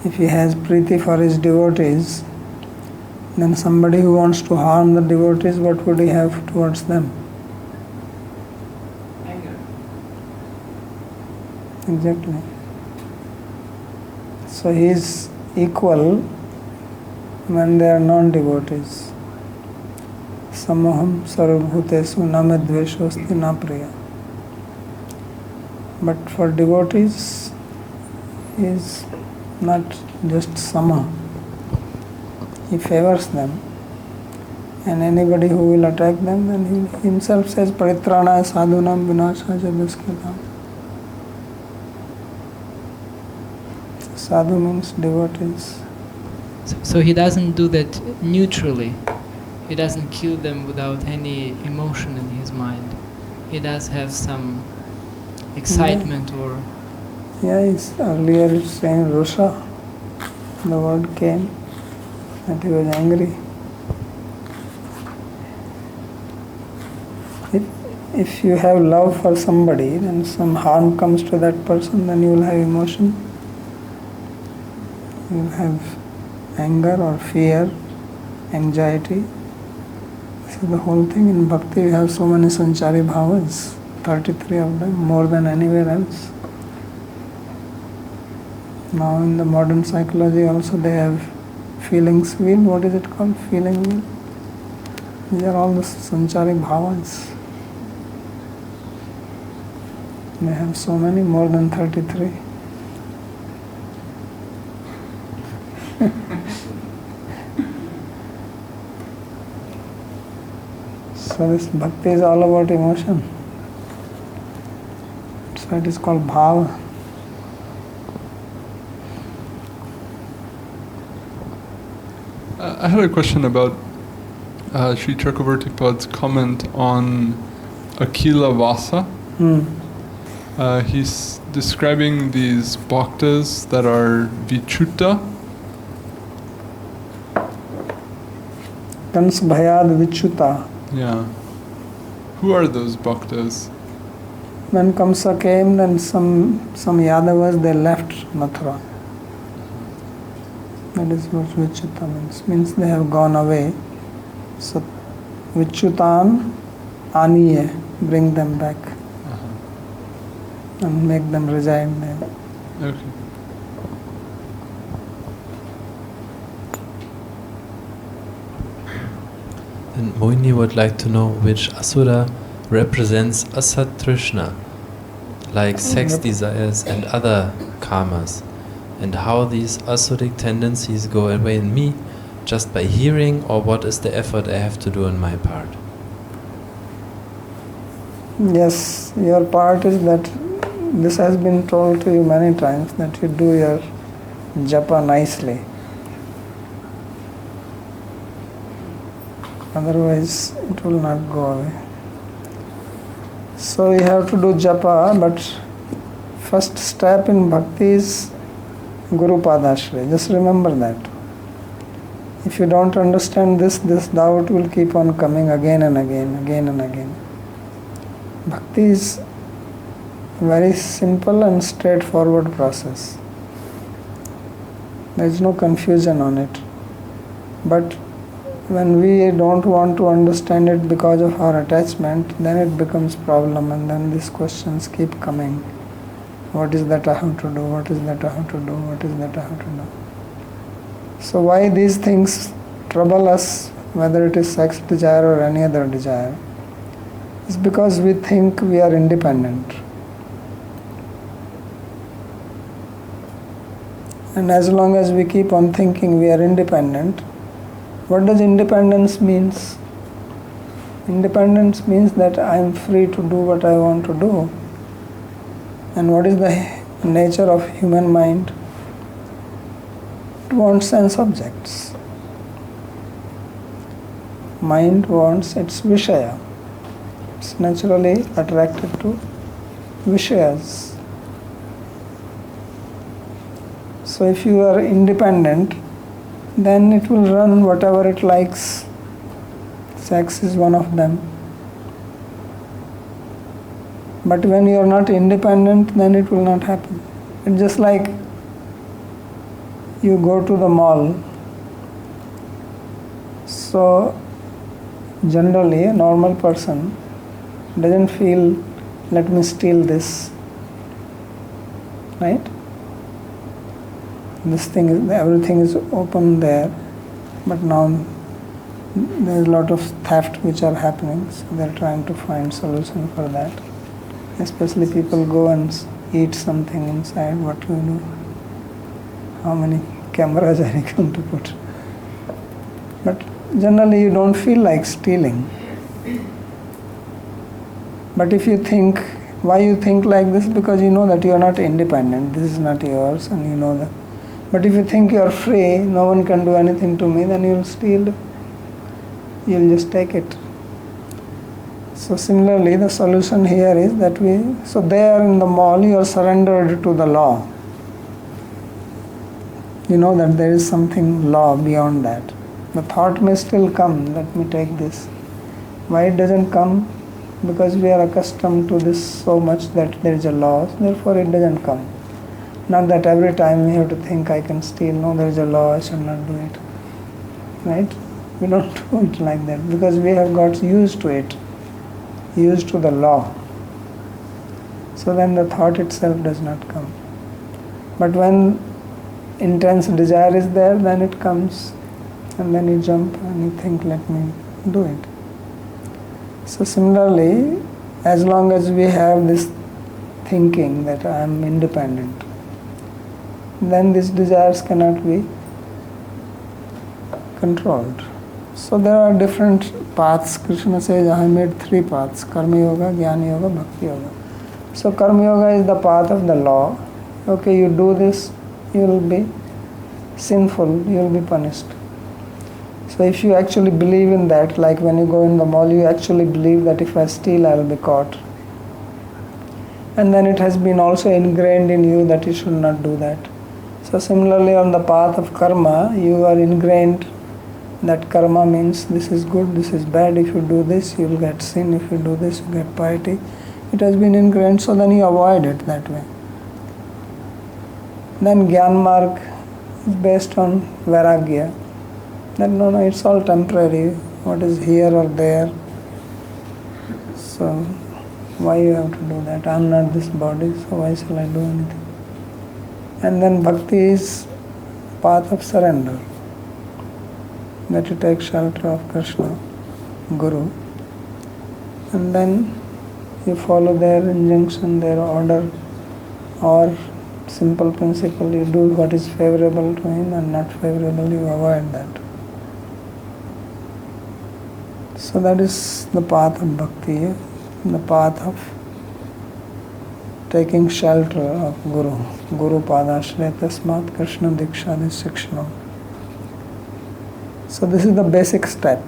if he has priti for his devotees, then somebody who wants to harm the devotees, what would he have towards them? Anger. Exactly. So he is equal when they are non-devotees. Samoham sarvabhutesu na me dveshosti na priya. But for devotees, he is not just sama. He favors them. And anybody who will attack them, then he himself says, Paritrana sadhunam vinashaja duskritam. Sadhu means devotees. So he doesn't do that neutrally. He doesn't kill them without any emotion in his mind. He does have some excitement or... Yeah, earlier it's saying Rusha. The word came that he was angry. If you have love for somebody, then some harm comes to that person, then you will have emotion. You will have anger or fear, anxiety. So the whole thing in bhakti, we have so many sanchari bhavas, 33 of them, more than anywhere else. Now in the modern psychology also they have feelings wheel. What is it called? Feeling wheel. These are all the sanchari bhavas. They have so many, more than 33. So this bhakti is all about emotion. So it is called bhava. I had a question about Sri Chakravarti Pad's comment on Akila Vasa. He's describing these bhaktas that are vichuta. Kans bhayad vichuta. Yeah. Who are those bhaktas? When Kamsa came, then some Yadavas, they left Mathura. That is what vichuta means. Means they have gone away. So vichutan aniye, bring them back. And make them reside there. Okay. And Mohini would like to know which asura represents Asat Trishna, like sex desires and other karmas, and how these asuric tendencies go away in me just by hearing, or what is the effort I have to do on my part. Yes, your part is that this has been told to you many times, that you do your japa nicely. Otherwise it will not go away. So you have to do japa, but first step in bhakti is Guru Padashray. Just remember that. If you don't understand this doubt will keep on coming again and again, again and again. Bhakti is a very simple and straightforward process. There is no confusion on it. But when we don't want to understand it because of our attachment, then it becomes problem, and then these questions keep coming. What is that I have to do? What is that I have to do? What is that I have to do? So why these things trouble us, whether it is sex desire or any other desire? It's because we think we are independent. And as long as we keep on thinking we are independent, what does independence means? Independence means that I am free to do what I want to do. And what is the nature of human mind? It wants sense objects. Mind wants its vishaya. It's naturally attracted to vishayas. So if you are independent, then it will run whatever it likes. Sex is one of them. But when you are not independent, then it will not happen. It's just like you go to the mall. So generally a normal person doesn't feel, let me steal this, right? This thing is, everything is open there, but now there is a lot of theft which are happening, so they are trying to find solution for that. Especially people go and eat something inside, what do you do? How many cameras are you going to put? But generally you don't feel like stealing. But if you think, why you think like this? Because you know that you are not independent, this is not yours, and you know that. But if you think you are free, no one can do anything to me, then you will steal. You will just take it. So similarly, the solution here is that so there in the mall you are surrendered to the law. You know that there is something law beyond that. The thought may still come, let me take this. Why it doesn't come? Because we are accustomed to this so much that there is a law, therefore it doesn't come. Not that every time we have to think I can steal, no, there is a law, I should not do it. Right? We don't do it like that because we have got used to it, used to the law. So then the thought itself does not come. But when intense desire is there, then it comes, and then you jump and you think, let me do it. So similarly, as long as we have this thinking that I am independent, then these desires cannot be controlled. So there are different paths. Krishna says, I have made 3 paths: Karma Yoga, Jnana Yoga, Bhakti Yoga. So Karma Yoga is the path of the law. Okay, you do this, you will be sinful, you will be punished. So if you actually believe in that, like when you go in the mall, you actually believe that if I steal, I will be caught. And then it has been also ingrained in you that you should not do that. So similarly on the path of karma, you are ingrained that karma means this is good, this is bad. If you do this, you will get sin. If you do this, you get piety. It has been ingrained, so then you avoid it that way. Then Gyan Marg is based on Vairagya. That no, it's all temporary. What is here or there. So why you have to do that? I am not this body, so why shall I do anything? And then Bhakti is path of surrender. That you take shelter of Krishna. Guru, and then you follow their injunction, their order, or simple principle, you do what is favorable to him and not favorable, you avoid that. So that is the path of bhakti, the path of taking shelter of Guru. Guru Padashre Tasmat Krishna Dikshadi Shikshanam. So this is the basic step.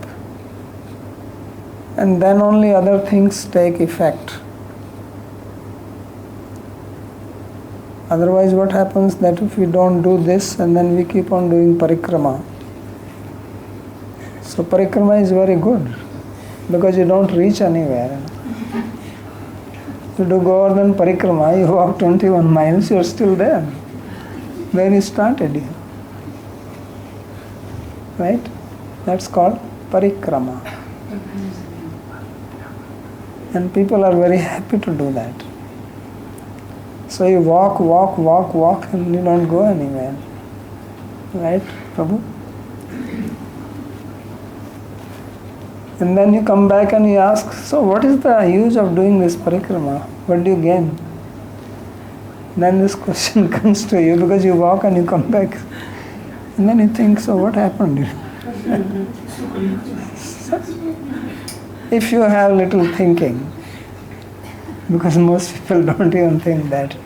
And then only other things take effect. Otherwise what happens that if we don't do this and then we keep on doing parikrama. So parikrama is very good because you don't reach anywhere. You do Govardhan parikrama, you walk 21 miles, you are still there. Where you started. Right? That's called parikrama. And people are very happy to do that. So you walk, and you don't go anywhere. Right, Prabhu? And then you come back and you ask, so what is the use of doing this parikrama? What do you gain? Then this question comes to you because you walk and you come back. And then you think, so what happened? If you have little thinking, because most people don't even think that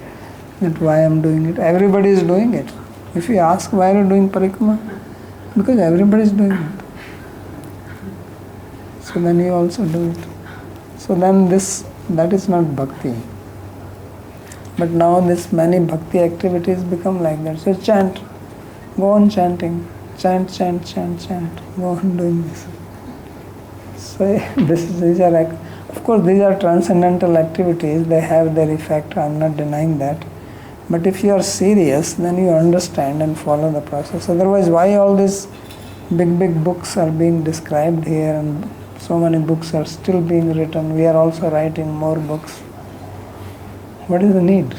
why I'm doing it. Everybody is doing it. If you ask why are you doing parikrama, because everybody is doing it. So then you also do it. So then that is not bhakti. But now this many bhakti activities become like that. So chant, go on chanting, chant. Go on doing this. So these are, of course, these are transcendental activities. They have their effect. I'm not denying that. But if you are serious, then you understand and follow the process. Otherwise, why all these big books are being described here, and so many books are still being written? We are also writing more books. What is the need?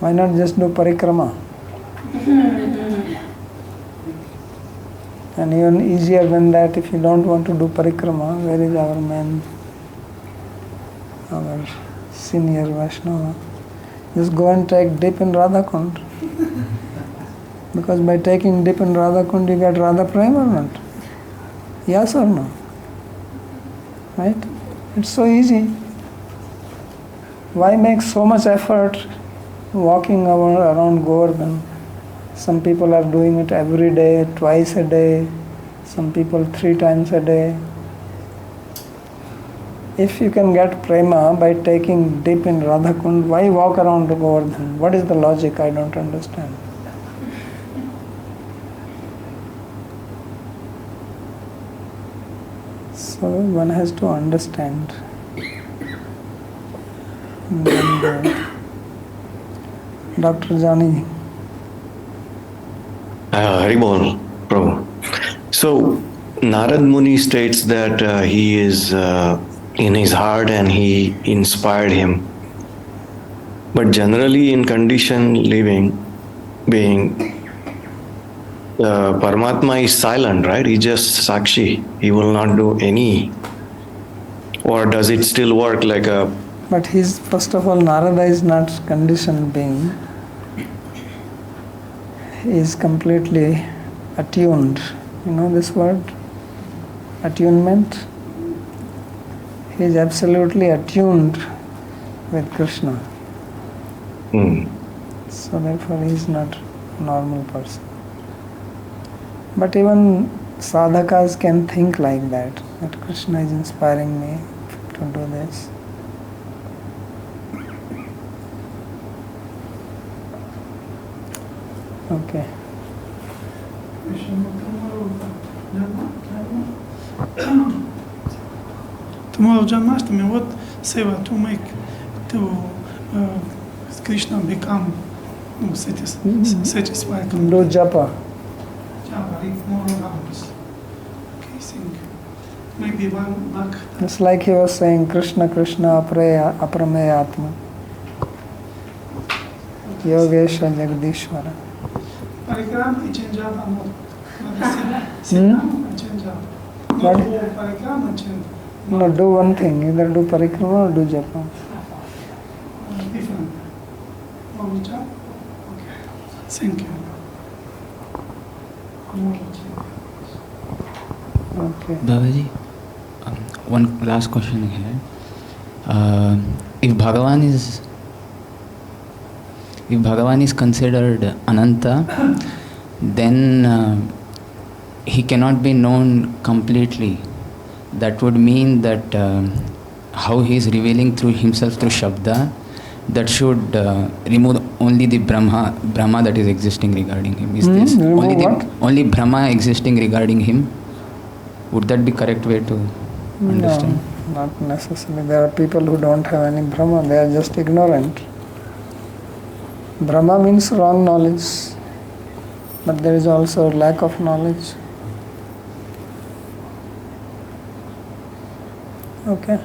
Why not just do parikrama? And even easier than that, if you don't want to do parikrama, where is our man, our senior Vaishnava? Just go and take dip in Radha Kund. Because by taking dip in Radha Kund, you get Radha Prem or not? Yes or no? Right? It's so easy. Why make so much effort walking around Govardhan? Some people are doing it every day, twice a day, some people 3 times a day. If you can get prema by taking dip in Radhakund, why walk around Govardhan? What is the logic? I don't understand. So one has to understand. And, Dr. Jani. Haribol, Prabhu. So, Narad Muni states that he is in his heart and he inspired him. But generally, in conditioned living, being, Paramatma is silent, right? He just Sakshi. He will not do any. Or does it still work like a... But first of all, Narada is not conditioned being. He is completely attuned. You know this word? Attunement. He is absolutely attuned with Krishna. So therefore he is not a normal person. But even sadhakas can think like that Krishna is inspiring me to do this. Okay. Tomorrow Janmashtami, what seva to make to Krishna become satisfied? Do japa. Japa, like more rounds. Okay, sing. Maybe one back. It's like he was saying Krishna Krishna aprameya atma. Yogesha Jagadishwara. Parikrama I change up. Sit down and change up. What? Parikrama chant. No, do one thing. Either do parikrama or do japa. Different. One chant? Okay. Thank you. Okay. Babaji, one last question here. If Bhagavan is considered Ananta, then he cannot be known completely. That would mean that how he is revealing through himself through Shabda, that should remove only the Brahma that is existing regarding him. Is this only Brahma existing regarding him? Would that be correct way to understand? No, not necessarily. There are people who don't have any Brahma, they are just ignorant. Brahma means wrong knowledge, but there is also lack of knowledge. Okay.